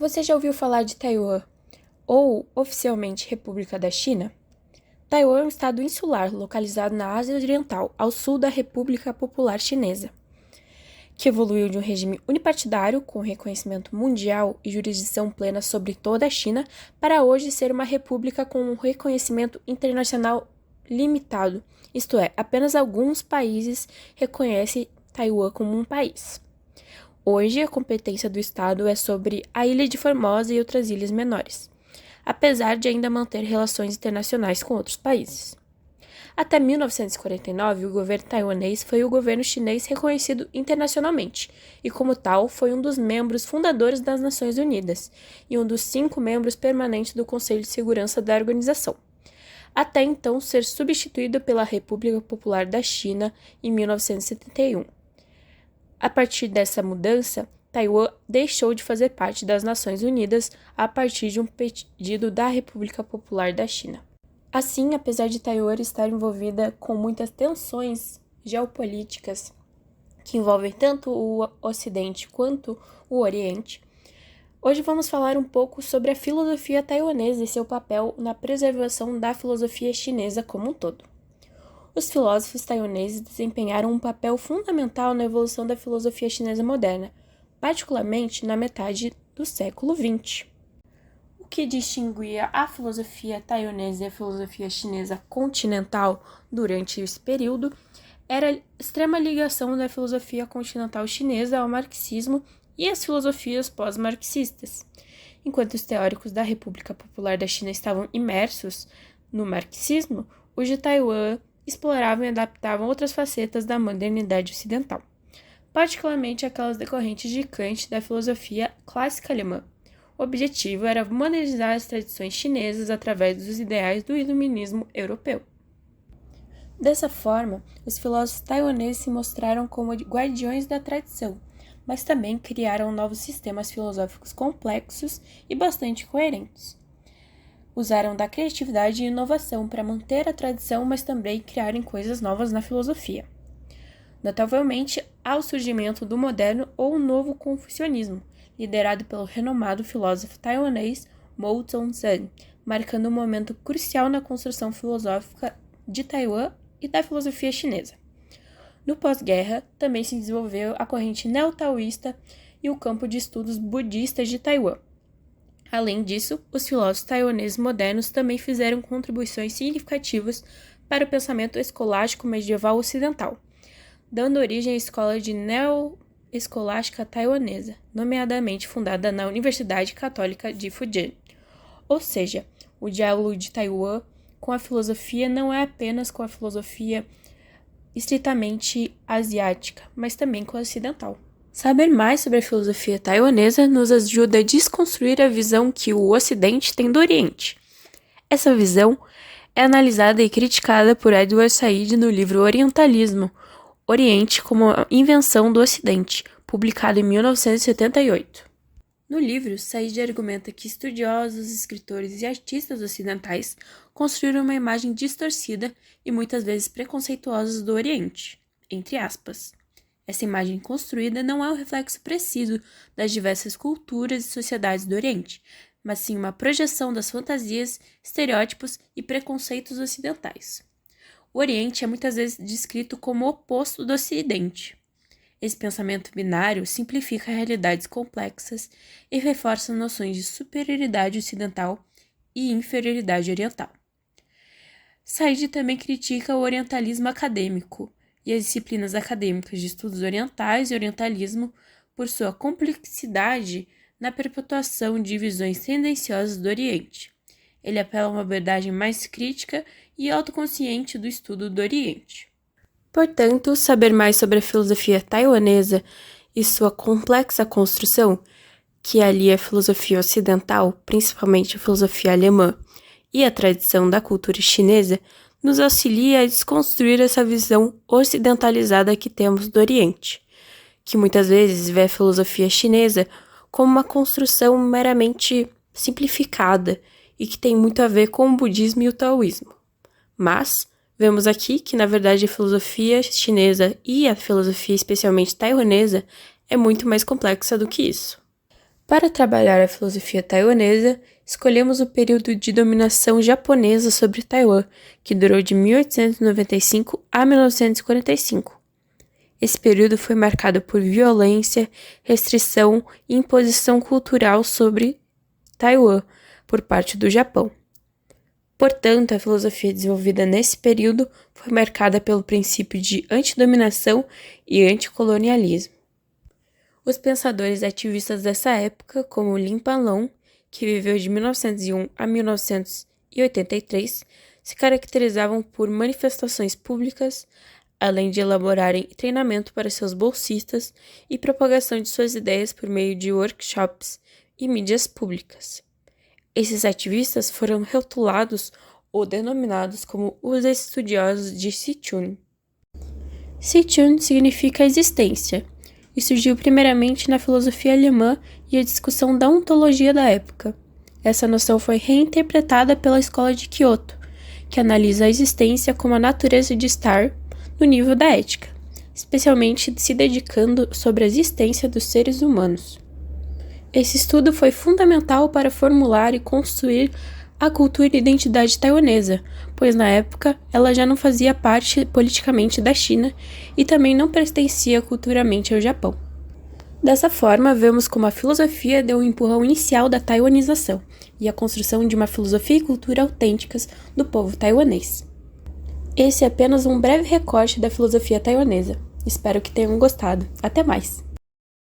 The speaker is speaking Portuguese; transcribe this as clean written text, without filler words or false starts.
Você já ouviu falar de Taiwan, ou oficialmente República da China? Taiwan é um estado insular localizado na Ásia Oriental, ao sul da República Popular Chinesa, que evoluiu de um regime unipartidário com reconhecimento mundial e jurisdição plena sobre toda a China para hoje ser uma república com um reconhecimento internacional limitado, isto é, apenas alguns países reconhecem Taiwan como um país. Hoje, a competência do Estado é sobre a Ilha de Formosa e outras ilhas menores, apesar de ainda manter relações internacionais com outros países. Até 1949, o governo taiwanês foi o governo chinês reconhecido internacionalmente, e como tal, foi um dos membros fundadores das Nações Unidas e um dos 5 membros permanentes do Conselho de Segurança da organização, até então ser substituído pela República Popular da China em 1971. A partir dessa mudança, Taiwan deixou de fazer parte das Nações Unidas a partir de um pedido da República Popular da China. Assim, apesar de Taiwan estar envolvida com muitas tensões geopolíticas que envolvem tanto o Ocidente quanto o Oriente, hoje vamos falar um pouco sobre a filosofia taiwanesa e seu papel na preservação da filosofia chinesa como um todo. Os filósofos taiwaneses desempenharam um papel fundamental na evolução da filosofia chinesa moderna, particularmente na metade do século XX. O que distinguia a filosofia taiwanesa e a filosofia chinesa continental durante esse período era a extrema ligação da filosofia continental chinesa ao marxismo e às filosofias pós-marxistas. Enquanto os teóricos da República Popular da China estavam imersos no marxismo, os de Taiwan exploravam e adaptavam outras facetas da modernidade ocidental, particularmente aquelas decorrentes de Kant da filosofia clássica alemã. O objetivo era modernizar as tradições chinesas através dos ideais do iluminismo europeu. Dessa forma, os filósofos taiwaneses se mostraram como guardiões da tradição, mas também criaram novos sistemas filosóficos complexos e bastante coerentes. Usaram da criatividade e inovação para manter a tradição, mas também criarem coisas novas na filosofia. Notavelmente, há o surgimento do moderno ou novo confucionismo, liderado pelo renomado filósofo taiwanês Mao Tse-tung, marcando um momento crucial na construção filosófica de Taiwan e da filosofia chinesa. No pós-guerra, também se desenvolveu a corrente neo-taoísta e o campo de estudos budistas de Taiwan. Além disso, os filósofos taiwaneses modernos também fizeram contribuições significativas para o pensamento escolástico medieval ocidental, dando origem à escola de neo-escolástica taiwanesa, nomeadamente fundada na Universidade Católica de Fujian. Ou seja, o diálogo de Taiwan com a filosofia não é apenas com a filosofia estritamente asiática, mas também com a ocidental. Saber mais sobre a filosofia taiwanesa nos ajuda a desconstruir a visão que o Ocidente tem do Oriente. Essa visão é analisada e criticada por Edward Said no livro Orientalismo, Oriente como a Invenção do Ocidente, publicado em 1978. No livro, Said argumenta que estudiosos, escritores e artistas ocidentais construíram uma imagem distorcida e muitas vezes preconceituosa do Oriente, entre aspas. Essa imagem construída não é um reflexo preciso das diversas culturas e sociedades do Oriente, mas sim uma projeção das fantasias, estereótipos e preconceitos ocidentais. O Oriente é muitas vezes descrito como o oposto do Ocidente. Esse pensamento binário simplifica realidades complexas e reforça noções de superioridade ocidental e inferioridade oriental. Said também critica o orientalismo acadêmico e as disciplinas acadêmicas de estudos orientais e orientalismo por sua complexidade na perpetuação de visões tendenciosas do Oriente. Ele apela a uma abordagem mais crítica e autoconsciente do estudo do Oriente. Portanto, saber mais sobre a filosofia taiwanesa e sua complexa construção, que alia a filosofia ocidental, principalmente a filosofia alemã, e a tradição da cultura chinesa, nos auxilia a desconstruir essa visão ocidentalizada que temos do Oriente, que muitas vezes vê a filosofia chinesa como uma construção meramente simplificada e que tem muito a ver com o budismo e o taoísmo. Mas vemos aqui que, na verdade, a filosofia chinesa e a filosofia especialmente taiwanesa é muito mais complexa do que isso. Para trabalhar a filosofia taiwanesa, escolhemos o período de dominação japonesa sobre Taiwan, que durou de 1895 a 1945. Esse período foi marcado por violência, restrição e imposição cultural sobre Taiwan por parte do Japão. Portanto, a filosofia desenvolvida nesse período foi marcada pelo princípio de antidominação e anticolonialismo. Os pensadores ativistas dessa época, como Lin Panlong, que viveu de 1901 a 1983, se caracterizavam por manifestações públicas, além de elaborarem treinamento para seus bolsistas e propagação de suas ideias por meio de workshops e mídias públicas. Esses ativistas foram rotulados ou denominados como os estudiosos de Sichun. Sichun significa existência, e surgiu primeiramente na filosofia alemã e a discussão da ontologia da época. Essa noção foi reinterpretada pela Escola de Kyoto, que analisa a existência como a natureza de estar no nível da ética, especialmente se dedicando sobre a existência dos seres humanos. Esse estudo foi fundamental para formular e construir a cultura e identidade taiwanesa, pois na época ela já não fazia parte politicamente da China e também não pertencia culturalmente ao Japão. Dessa forma, vemos como a filosofia deu um empurrão inicial da taiwanização e a construção de uma filosofia e cultura autênticas do povo taiwanês. Esse é apenas um breve recorte da filosofia taiwanesa. Espero que tenham gostado. Até mais!